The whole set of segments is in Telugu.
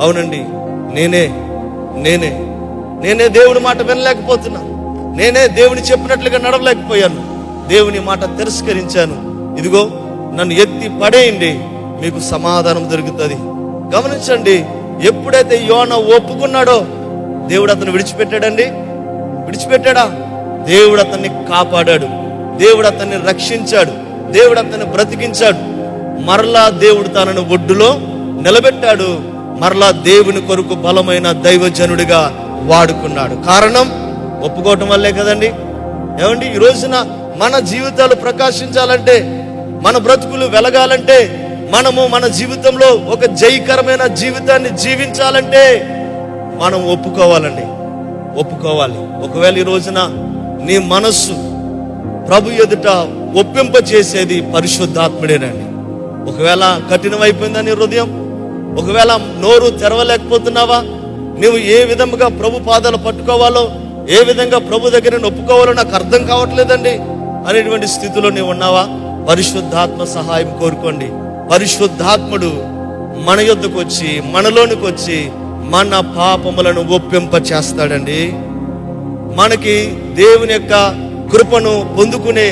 అవునండి, నేనే నేనే నేనే దేవుని మాట వినలేకపోతున్నా, నేనే దేవుని చెప్పినట్లుగా నడవలేకపోయాను, దేవుని మాట తిరస్కరించాను. ఇదిగో నన్ను ఎత్తి పడేయండి, మీకు సమాధానం దొరుకుతుంది. గమనించండి, ఎప్పుడైతే యోనా ఒప్పుకున్నాడో దేవుడు అతను విడిచిపెట్టాడండి? విడిచిపెట్టాడా? దేవుడు అతన్ని కాపాడాడు, దేవుడు అతన్ని రక్షించాడు, దేవుడు అతన్ని బ్రతికించాడు. మరలా దేవుడు తనను ఒడ్డులో నిలబెట్టాడు, మరలా దేవుని కొరకు బలమైన దైవజనుడిగా వాడుకున్నాడు. కారణం ఒప్పుకోవటం వల్లే కదండి. ఏమండి, ఈ రోజున మన జీవితాలు ప్రకాశించాలంటే, మన బ్రతుకులు వెలగాలంటే, మనము మన జీవితంలో ఒక జయకరమైన జీవితాన్ని జీవించాలంటే మనం ఒప్పుకోవాలండి, ఒప్పుకోవాలి. ఒకవేళ ఈ రోజున నీ మనస్సు ప్రభు ఎదుట ఒప్పింప చేసేది పరిశుద్ధాత్ముడేనండి. ఒకవేళ కఠినమైపోయిందా నీ హృదయం, ఒకవేళ నోరు తెరవలేకపోతున్నావా, నువ్వు ఏ విధంగా ప్రభు పాదాలు పట్టుకోవాలో, ఏ విధంగా ప్రభు దగ్గర ఒప్పుకోవాలో నాకు అర్థం కావట్లేదండి అనేటువంటి స్థితిలో నీవు ఉన్నావా? పరిశుద్ధాత్మ సహాయం కోరుకోండి. పరిశుద్ధాత్ముడు మన యొద్దకు వచ్చి, మనలోనికి వచ్చి మన పాపములను ఒప్పింప చేస్తాడండి. మనకి దేవుని యొక్క కృపను పొందుకునే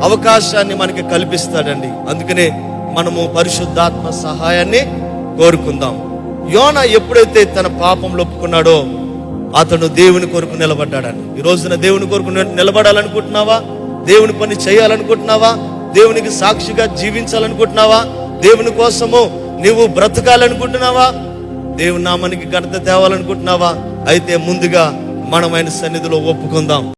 అవకాశాన్ని మనకి కల్పిస్తాడండి. అందుకనే మనము పరిశుద్ధాత్మ సహాయాన్ని కోరుకుందాం. యోనా ఎప్పుడైతే తన పాపంలో ఒప్పుకున్నాడో అతను దేవుని కొరకు నిలబడ్డాడని. ఈ రోజున దేవుని కొరకు నిలబడాలనుకుంటున్నావా? దేవుని పని చేయాలనుకుంటున్నావా? దేవునికి సాక్షిగా జీవించాలనుకుంటున్నావా? దేవుని కోసము నువ్వు బ్రతకాలనుకుంటున్నావా? దేవుని నామానికి ఘనత తేవాలనుకుంటున్నావా? అయితే ముందుగా మనం ఆయన సన్నిధిలో ఒప్పుకుందాం.